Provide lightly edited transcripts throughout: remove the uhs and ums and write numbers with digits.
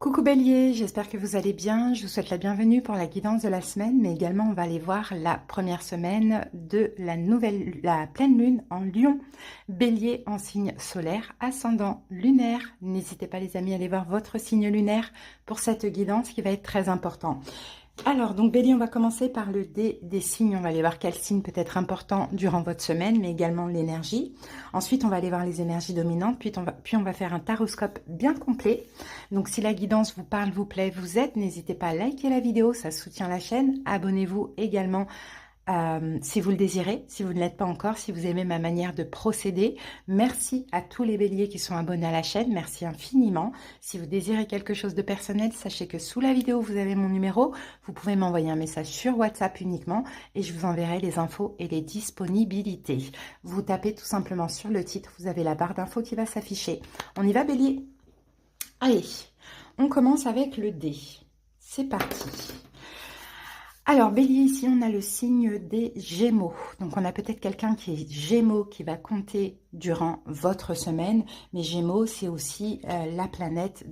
Coucou Bélier, j'espère que vous allez bien. Je vous souhaite la bienvenue pour la guidance de la semaine, mais également on va aller voir la première semaine de la pleine lune en Lion. Bélier en signe solaire, ascendant lunaire. N'hésitez pas les amis à aller voir votre signe lunaire pour cette guidance qui va être très important. Alors, donc Bélier, on va commencer par le dé des signes. On va aller voir quel signe peut être important durant votre semaine, mais également l'énergie. Ensuite, on va aller voir les énergies dominantes, puis on va faire un taroscope bien complet. Donc, si la guidance vous parle, vous plaît, vous aide, n'hésitez pas à liker la vidéo, ça soutient la chaîne. Abonnez-vous également si vous le désirez, si vous ne l'êtes pas encore, si vous aimez ma manière de procéder. Merci à tous les béliers qui sont abonnés à la chaîne, merci infiniment. Si vous désirez quelque chose de personnel, sachez que sous la vidéo, vous avez mon numéro. Vous pouvez m'envoyer un message sur WhatsApp uniquement et je vous enverrai les infos et les disponibilités. Vous tapez tout simplement sur le titre, vous avez la barre d'infos qui va s'afficher. On y va bélier? Allez, on commence avec le dé. C'est parti. Alors, Bélier, ici, on a le signe des Gémeaux. Donc, on a peut-être quelqu'un qui est Gémeaux qui va compter durant votre semaine. Mais Gémeaux, c'est aussi la planète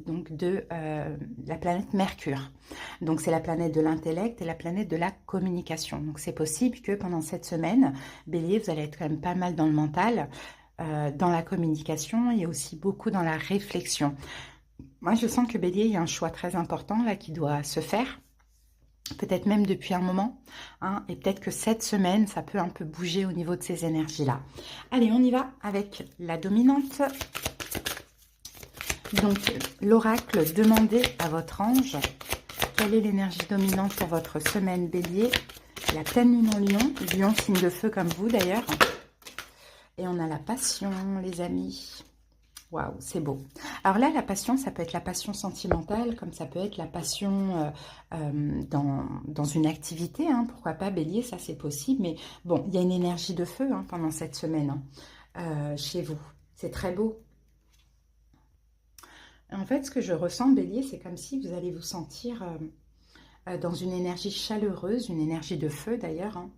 la planète Mercure. Donc, c'est la planète de l'intellect et la planète de la communication. Donc, c'est possible que pendant cette semaine, Bélier, vous allez être quand même pas mal dans le mental, dans la communication et aussi beaucoup dans la réflexion. Moi, je sens que Bélier, il y a un choix très important là qui doit se faire. Peut-être même depuis un moment, hein, et peut-être que cette semaine, ça peut un peu bouger au niveau de ces énergies-là. Allez, on y va avec la dominante. Donc, l'oracle, demandez à votre ange quelle est l'énergie dominante pour votre semaine Bélier. La pleine lune en Lion, Lion signe de feu comme vous d'ailleurs. Et on a la passion, les amis. Waouh, c'est beau. Alors là, la passion, ça peut être la passion sentimentale, comme ça peut être la passion dans une activité. Hein, pourquoi pas, Bélier, ça c'est possible. Mais bon, il y a une énergie de feu hein, pendant cette semaine chez vous. C'est très beau. En fait, ce que je ressens, Bélier, c'est comme si vous allez vous sentir dans une énergie chaleureuse, une énergie de feu d'ailleurs, hein.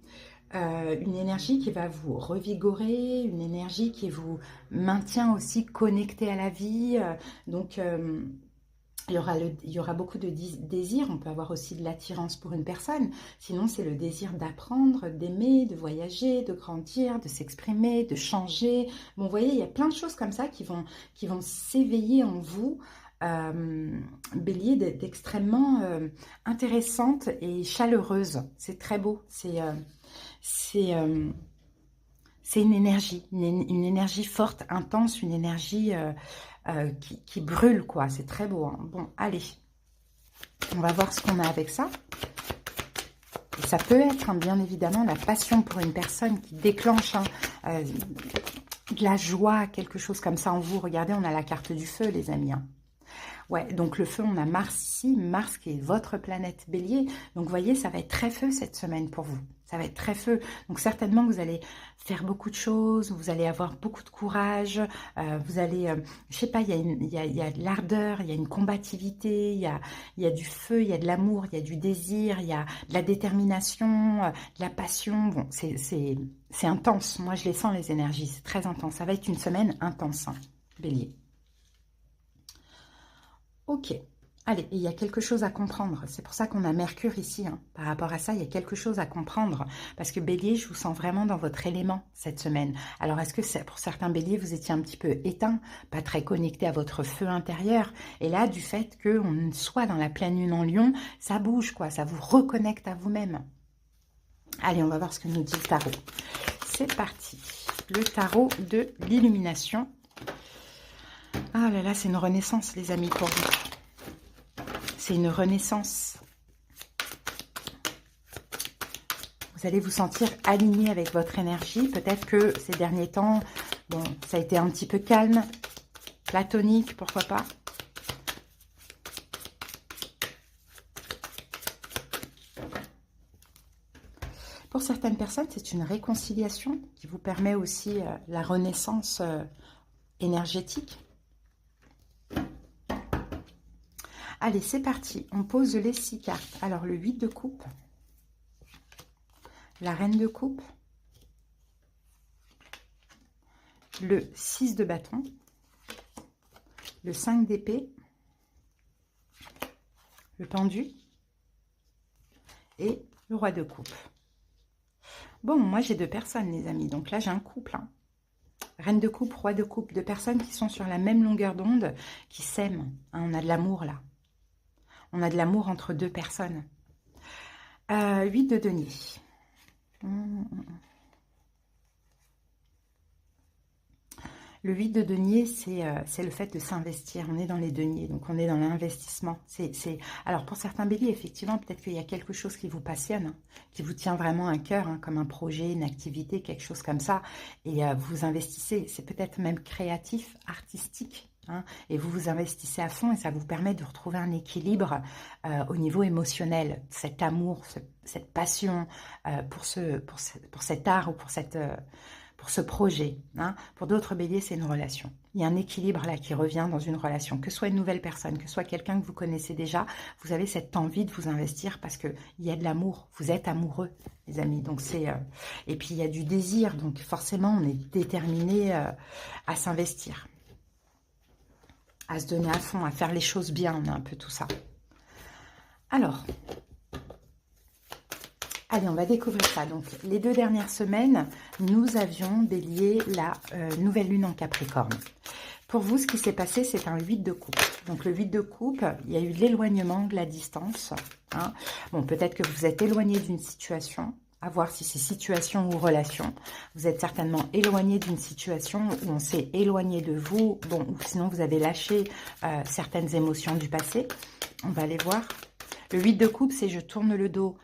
Une énergie qui va vous revigorer, une énergie qui vous maintient aussi connecté à la vie. Donc, il y aura beaucoup de désir. On peut avoir aussi de l'attirance pour une personne. Sinon, c'est le désir d'apprendre, d'aimer, de voyager, de grandir, de s'exprimer, de changer. Bon, vous voyez, il y a plein de choses comme ça qui vont s'éveiller en vous. Bélier d'extrêmement intéressante et chaleureuse. C'est très beau. C'est une énergie, une énergie forte, intense, une énergie qui brûle, quoi. C'est très beau. Hein. Bon, allez, on va voir ce qu'on a avec ça. Et ça peut être, hein, bien évidemment, la passion pour une personne qui déclenche de la joie, quelque chose comme ça en vous. Regardez, on a la carte du feu, les amis. Hein. Ouais, donc le feu, on a Mars ici, Mars qui est votre planète Bélier. Donc, vous voyez, ça va être très feu cette semaine pour vous. Ça va être très feu. Donc, certainement, vous allez faire beaucoup de choses, vous allez avoir beaucoup de courage, vous allez, je sais pas, il y a de l'ardeur, il y a une combativité, il y a du feu, il y a de l'amour, il y a du désir, il y a de la détermination, de la passion. Bon, c'est intense. Moi, je les sens, les énergies. C'est très intense. Ça va être une semaine intense, hein, Bélier. Ok, allez, il y a quelque chose à comprendre. C'est pour ça qu'on a Mercure ici. Hein. Par rapport à ça, il y a quelque chose à comprendre. Parce que Bélier, je vous sens vraiment dans votre élément cette semaine. Alors, est-ce que pour certains Béliers, vous étiez un petit peu éteint, pas très connecté à votre feu intérieur? Et là, du fait qu'on soit dans la pleine lune en Lion, ça bouge, quoi. Ça vous reconnecte à vous-même. Allez, on va voir ce que nous dit le tarot. C'est parti. Le tarot de l'illumination. Ah là là, c'est une renaissance, les amis, pour vous. C'est une renaissance. Vous allez vous sentir aligné avec votre énergie. Peut-être que ces derniers temps, bon, ça a été un petit peu calme, platonique, pourquoi pas. Pour certaines personnes, c'est une réconciliation qui vous permet aussi la renaissance énergétique. Allez, c'est parti. On pose les 6 cartes. Alors, le 8 de coupe, la reine de coupe, le 6 de bâton, le 5 d'épée, le pendu et le roi de coupe. Bon, moi j'ai 2 personnes les amis, donc là j'ai un couple. Hein. Reine de coupe, roi de coupe, 2 personnes qui sont sur la même longueur d'onde, qui s'aiment. Hein, on a de l'amour là. On a de l'amour entre 2 personnes. 8 de denier. Le 8 de denier, c'est le fait de s'investir. On est dans les deniers, donc on est dans l'investissement. Alors pour certains béliers, effectivement, peut-être qu'il y a quelque chose qui vous passionne, hein, qui vous tient vraiment à cœur, hein, comme un projet, une activité, quelque chose comme ça. Et vous investissez, c'est peut-être même créatif, artistique. Hein, et vous vous investissez à fond et ça vous permet de retrouver un équilibre au niveau émotionnel. Cet amour, cette passion pour cet art ou pour ce projet. Hein. Pour d'autres béliers, c'est une relation. Il y a un équilibre là qui revient dans une relation. Que ce soit une nouvelle personne, que ce soit quelqu'un que vous connaissez déjà, vous avez cette envie de vous investir parce qu'il y a de l'amour. Vous êtes amoureux, les amis. Donc et puis, il y a du désir. Donc, forcément, on est déterminé à s'investir. À se donner à fond, à faire les choses bien. On a un peu tout ça. Alors... Allez, on va découvrir ça. Donc, les 2 dernières semaines, nous avions bélier la nouvelle lune en Capricorne. Pour vous, ce qui s'est passé, c'est un 8 de coupe. Donc, le 8 de coupe, il y a eu de l'éloignement, de la distance. Hein. Bon, peut-être que vous êtes éloigné d'une situation, à voir si c'est situation ou relation. Vous êtes certainement éloigné d'une situation où on s'est éloigné de vous. Bon, ou sinon, vous avez lâché certaines émotions du passé. On va aller voir. Le 8 de coupe, c'est je tourne le dos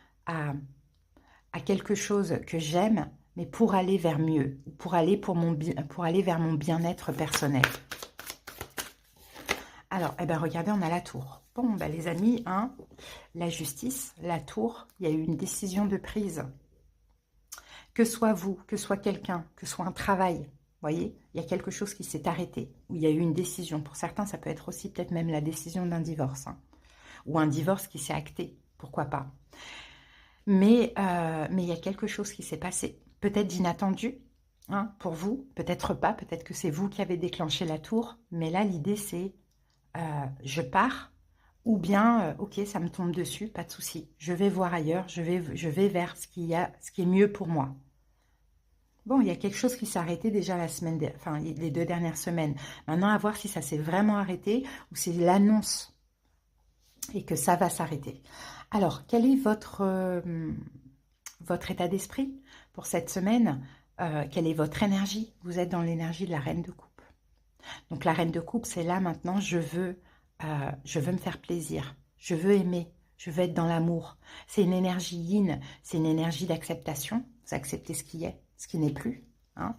à quelque chose que j'aime, mais pour aller vers mieux, pour aller vers mon bien-être personnel. Alors, eh ben, regardez, on a la tour. Bon, ben, les amis, hein, la justice, la tour, il y a eu une décision de prise. Que soit vous, que soit quelqu'un, que soit un travail, vous voyez, il y a quelque chose qui s'est arrêté, où il y a eu une décision. Pour certains, ça peut être aussi peut-être même la décision d'un divorce, hein, ou un divorce qui s'est acté, pourquoi pas. Mais il y a quelque chose qui s'est passé, peut-être d'inattendu hein, pour vous, peut-être pas, peut-être que c'est vous qui avez déclenché la tour, mais là l'idée c'est je pars, ou bien ok ça me tombe dessus, pas de souci, je vais voir ailleurs, je vais vers ce qui est mieux pour moi. Bon, il y a quelque chose qui s'est arrêté déjà les 2 dernières semaines. Maintenant, à voir si ça s'est vraiment arrêté ou c'est l'annonce et que ça va s'arrêter. Alors, quel est votre état d'esprit pour cette semaine? Quelle est votre énergie? Vous êtes dans l'énergie de la reine de coupe. Donc, la reine de coupe, c'est là maintenant, je veux me faire plaisir. Je veux aimer. Je veux être dans l'amour. C'est une énergie yin. C'est une énergie d'acceptation. Vous acceptez ce qui est, ce qui n'est plus. Hein.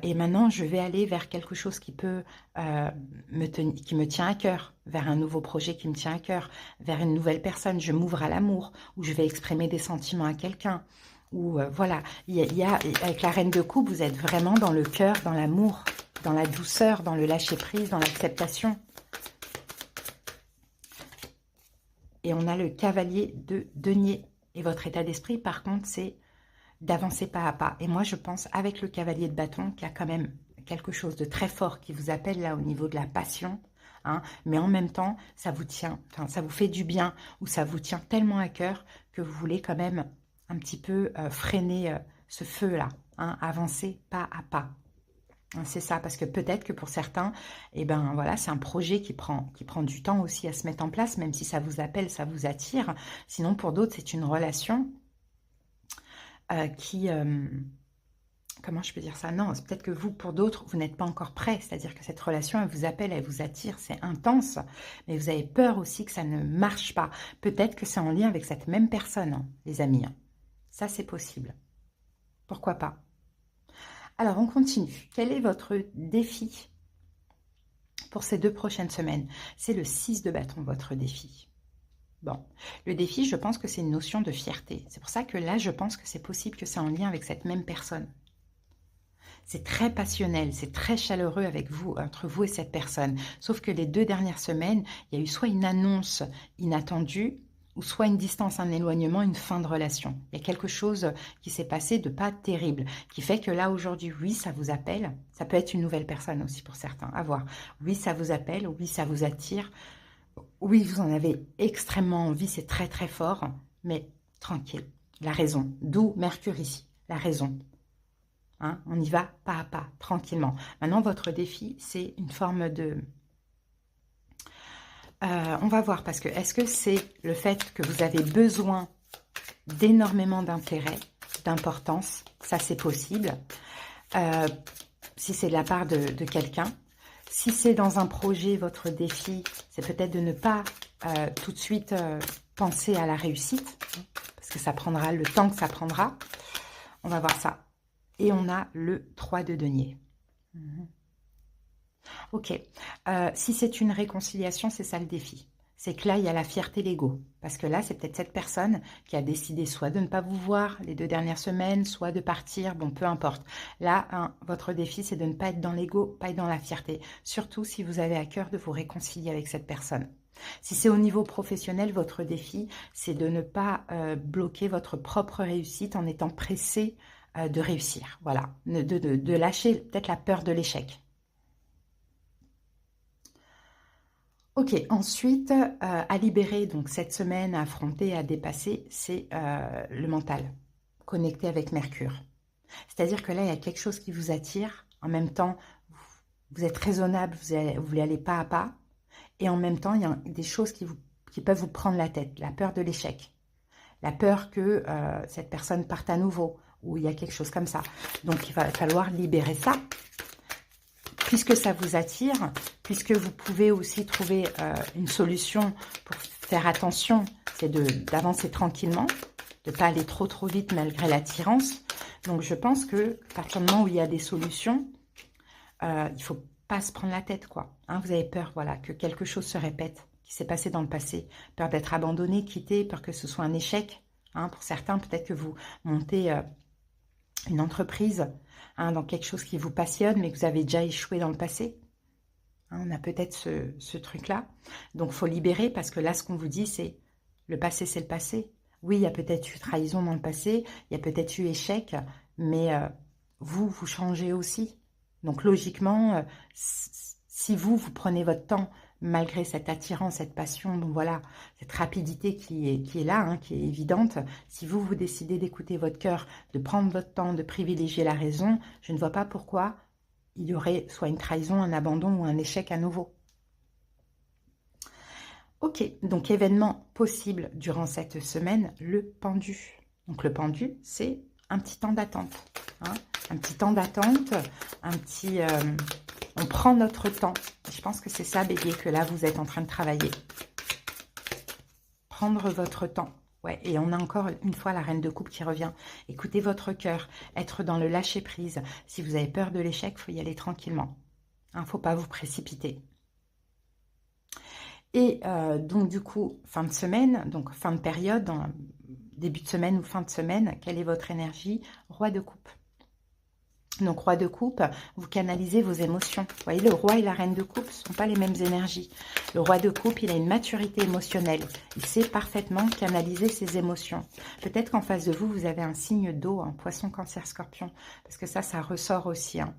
Et maintenant, je vais aller vers quelque chose qui peut qui me tient à cœur, vers un nouveau projet qui me tient à cœur, vers une nouvelle personne. Je m'ouvre à l'amour, ou je vais exprimer des sentiments à quelqu'un. Ou voilà, avec la reine de coupe, vous êtes vraiment dans le cœur, dans l'amour, dans la douceur, dans le lâcher-prise, dans l'acceptation. Et on a le cavalier de denier. Et votre état d'esprit, par contre, c'est d'avancer pas à pas. Et moi, je pense, avec le cavalier de bâton, qu'il y a quand même quelque chose de très fort qui vous appelle là au niveau de la passion. Hein, mais en même temps, ça vous tient, ça vous fait du bien ou ça vous tient tellement à cœur que vous voulez quand même un petit peu freiner ce feu-là. Hein, avancer pas à pas. Hein, c'est ça, parce que peut-être que pour certains, eh ben, voilà, c'est un projet qui prend du temps aussi à se mettre en place, même si ça vous appelle, ça vous attire. Sinon, pour d'autres, c'est une relation comment je peux dire ça? Non, c'est peut-être que vous, pour d'autres, vous n'êtes pas encore prêt. C'est-à-dire que cette relation, elle vous appelle, elle vous attire, c'est intense. Mais vous avez peur aussi que ça ne marche pas. Peut-être que c'est en lien avec cette même personne, hein, les amis. Hein. Ça, c'est possible. Pourquoi pas? Alors, on continue. Quel est votre défi pour ces 2 prochaines semaines? C'est le 6 de bâton, votre défi. Bon, le défi, je pense que c'est une notion de fierté. C'est pour ça que là, je pense que c'est possible que c'est en lien avec cette même personne. C'est très passionnel, c'est très chaleureux avec vous, entre vous et cette personne. Sauf que les 2 dernières semaines, il y a eu soit une annonce inattendue, ou soit une distance, un éloignement, une fin de relation. Il y a quelque chose qui s'est passé de pas terrible, qui fait que là, aujourd'hui, oui, ça vous appelle. Ça peut être une nouvelle personne aussi pour certains, à voir. Oui, ça vous appelle, oui, ça vous attire. Oui, vous en avez extrêmement envie, c'est très très fort, mais tranquille. La raison, d'où Mercure ici, la raison. Hein, on y va pas à pas, tranquillement. Maintenant, votre défi, c'est une forme de... on va voir, parce que est-ce que c'est le fait que vous avez besoin d'énormément d'intérêt, d'importance? Ça, c'est possible. Si c'est de la part de quelqu'un. Si c'est dans un projet, votre défi, c'est peut-être de ne pas tout de suite penser à la réussite, parce que ça prendra le temps que ça prendra. On va voir ça. Et on a le 3 de denier. Ok. Si c'est une réconciliation, c'est ça le défi. C'est que là, il y a la fierté, l'ego. Parce que là, c'est peut-être cette personne qui a décidé soit de ne pas vous voir les 2 dernières semaines, soit de partir, bon, peu importe. Là, hein, votre défi, c'est de ne pas être dans l'ego, pas être dans la fierté. Surtout si vous avez à cœur de vous réconcilier avec cette personne. Si c'est au niveau professionnel, votre défi, c'est de ne pas bloquer votre propre réussite en étant pressé de réussir. Voilà, de lâcher peut-être la peur de l'échec. Ok, ensuite, à libérer, donc cette semaine, à affronter, à dépasser, c'est le mental, connecté avec Mercure. C'est-à-dire que là, il y a quelque chose qui vous attire, en même temps, vous êtes raisonnable, vous voulez aller pas à pas, et en même temps, il y a des choses qui peuvent vous prendre la tête, la peur de l'échec, la peur que cette personne parte à nouveau, ou il y a quelque chose comme ça. Donc, il va falloir libérer ça. Puisque ça vous attire, puisque vous pouvez aussi trouver une solution pour faire attention, c'est d'avancer tranquillement, de ne pas aller trop vite malgré l'attirance. Donc je pense que à partir du moment où il y a des solutions, il ne faut pas se prendre la tête, quoi. Hein, vous avez peur, voilà, que quelque chose se répète, qui s'est passé dans le passé. Peur d'être abandonné, quitté, peur que ce soit un échec. Hein, pour certains, peut-être que vous montez une entreprise, hein, dans quelque chose qui vous passionne, mais que vous avez déjà échoué dans le passé. Hein, on a peut-être ce truc-là. Donc, il faut libérer, parce que là, ce qu'on vous dit, c'est le passé, c'est le passé. Oui, il y a peut-être eu trahison dans le passé, il y a peut-être eu échec, mais vous changez aussi. Donc, logiquement, si vous prenez votre temps, malgré cette attirance, cette passion, donc voilà, cette rapidité qui est là, hein, qui est évidente, si vous décidez d'écouter votre cœur, de prendre votre temps, de privilégier la raison, je ne vois pas pourquoi il y aurait soit une trahison, un abandon ou un échec à nouveau. Ok, donc événement possible durant cette semaine, le pendu. Donc le pendu, c'est un petit temps d'attente. Hein, un petit temps d'attente, un petit... on prend notre temps. Je pense que c'est ça, Bélier, que là, vous êtes en train de travailler. Prendre votre temps. Ouais, et on a encore une fois la reine de coupe qui revient. Écoutez votre cœur, être dans le lâcher-prise. Si vous avez peur de l'échec, il faut y aller tranquillement. Il ne faut pas vous précipiter. Et donc, du coup, fin de semaine, donc fin de période, début de semaine ou fin de semaine, quelle est votre énergie? Roi de coupe. Donc, roi de coupe, vous canalisez vos émotions. Vous voyez, le roi et la reine de coupe ne sont pas les mêmes énergies. Le roi de coupe, il a une maturité émotionnelle. Il sait parfaitement canaliser ses émotions. Peut-être qu'en face de vous, vous avez un signe d'eau, un poisson, cancer, scorpion. Parce que ça ressort aussi. Hein.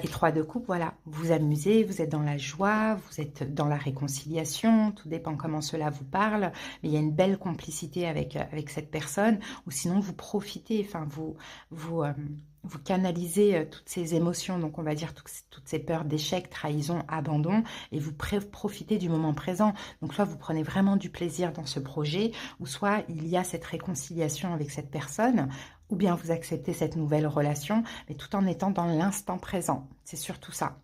Et 3 de coupe, voilà, vous vous amusez, vous êtes dans la joie, vous êtes dans la réconciliation, tout dépend comment cela vous parle, mais il y a une belle complicité avec cette personne, ou sinon vous profitez, enfin vous canalisez toutes ces émotions, donc on va dire toutes ces peurs d'échec, trahison, abandon, et vous profitez du moment présent. Donc soit vous prenez vraiment du plaisir dans ce projet, ou soit il y a cette réconciliation avec cette personne, ou bien vous acceptez cette nouvelle relation, mais tout en étant dans l'instant présent. C'est surtout ça.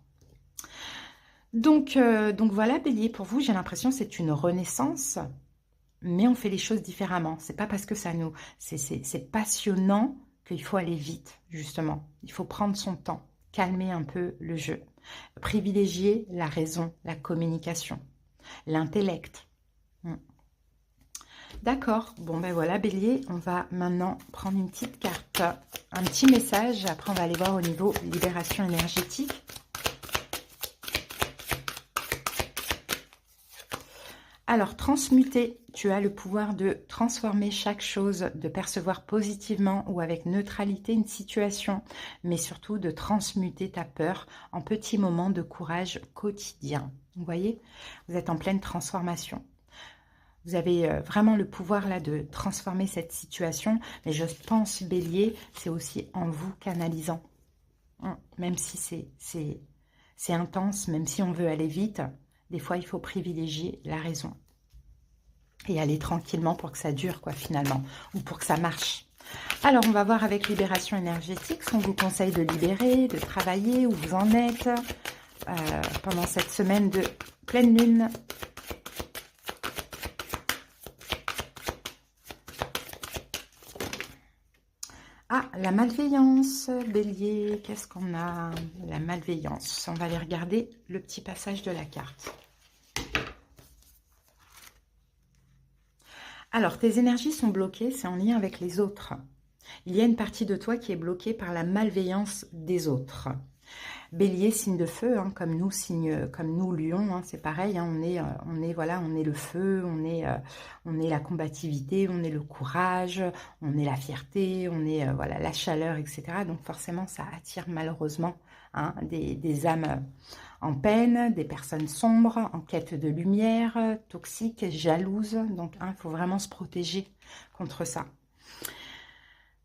Donc voilà, Bélier, pour vous, j'ai l'impression que c'est une renaissance, mais on fait les choses différemment. C'est pas parce que c'est passionnant qu'il faut aller vite, justement. Il faut prendre son temps, calmer un peu le jeu, privilégier la raison, la communication, l'intellect. D'accord, bon ben voilà, Bélier, on va maintenant prendre une petite carte, un petit message, après on va aller voir au niveau libération énergétique. Alors, transmuter, tu as le pouvoir de transformer chaque chose, de percevoir positivement ou avec neutralité une situation, mais surtout de transmuter ta peur en petits moments de courage quotidien. Vous voyez, vous êtes en pleine transformation. Vous avez vraiment le pouvoir là de transformer cette situation, mais je pense, Bélier, c'est aussi en vous canalisant. Même si c'est intense, même si on veut aller vite, des fois il faut privilégier la raison. Et aller tranquillement pour que ça dure, quoi, finalement, ou pour que ça marche. Alors, on va voir avec Libération énergétique ce qu'on vous conseille de libérer, de travailler, où vous en êtes pendant cette semaine de pleine lune. Ah, la malveillance, Bélier, qu'est-ce qu'on a? La malveillance, on va aller regarder le petit passage de la carte. Alors, tes énergies sont bloquées, c'est en lien avec les autres. Il y a une partie de toi qui est bloquée par la malveillance des autres. Bélier, signe de feu, hein, comme nous, Lion, hein, c'est pareil. Hein, voilà, on est le feu, on est la combativité, on est le courage, on est la fierté, on est voilà la chaleur, etc. Donc forcément, ça attire malheureusement hein, des âmes en peine, des personnes sombres, en quête de lumière, toxiques, jalouses. Donc, il faut vraiment se protéger contre ça.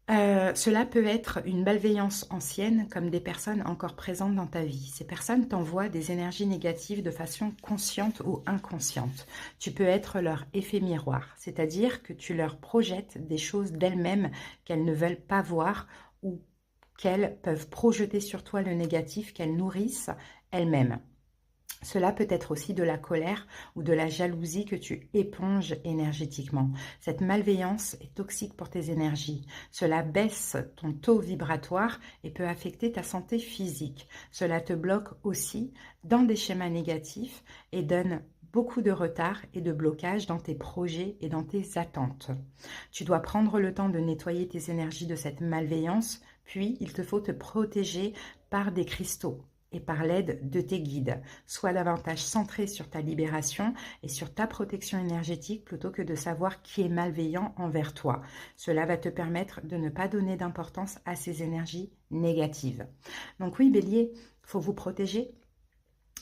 Cela peut être une malveillance ancienne comme des personnes encore présentes dans ta vie. Ces personnes t'envoient des énergies négatives de façon consciente ou inconsciente. Tu peux être leur effet miroir, c'est-à-dire que tu leur projettes des choses d'elles-mêmes qu'elles ne veulent pas voir ou qu'elles peuvent projeter sur toi le négatif qu'elles nourrissent elles-mêmes. Cela peut être aussi de la colère ou de la jalousie que tu éponges énergétiquement. Cette malveillance est toxique pour tes énergies. Cela baisse ton taux vibratoire et peut affecter ta santé physique. Cela te bloque aussi dans des schémas négatifs et donne beaucoup de retard et de blocage dans tes projets et dans tes attentes. Tu dois prendre le temps de nettoyer tes énergies de cette malveillance, puis il te faut te protéger par des cristaux et par l'aide de tes guides. Sois davantage centré sur ta libération et sur ta protection énergétique plutôt que de savoir qui est malveillant envers toi. Cela va te permettre de ne pas donner d'importance à ces énergies négatives. Donc oui, Bélier, il faut vous protéger.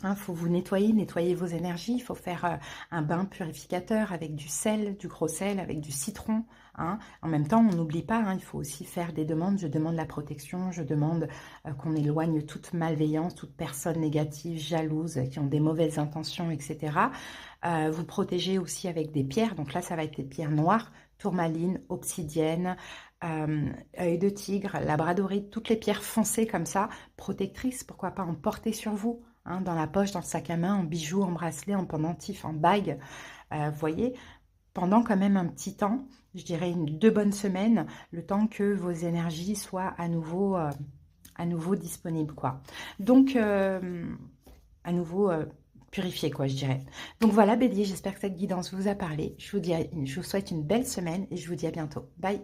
Il faut vous nettoyer vos énergies. Il faut faire un bain purificateur avec du sel, du gros sel, avec du citron. En même temps, on n'oublie pas, il faut aussi faire des demandes. Je demande la protection, je demande qu'on éloigne toute malveillance, toute personne négative, jalouse, qui ont des mauvaises intentions, etc. Vous protégez aussi avec des pierres. Donc là, ça va être des pierres noires, tourmaline, obsidienne, œil de tigre, labradorite, toutes les pierres foncées comme ça, protectrices, pourquoi pas en porter sur vous, dans la poche, dans le sac à main, en bijoux, en bracelet, en pendentif, en bague. Vous voyez, pendant quand même un petit temps, je dirais 2 bonnes semaines, le temps que vos énergies soient à nouveau disponibles, quoi. Donc, à nouveau purifiées, quoi, je dirais. Donc voilà, Bélier, j'espère que cette guidance vous a parlé. Je vous souhaite une belle semaine et je vous dis à bientôt. Bye!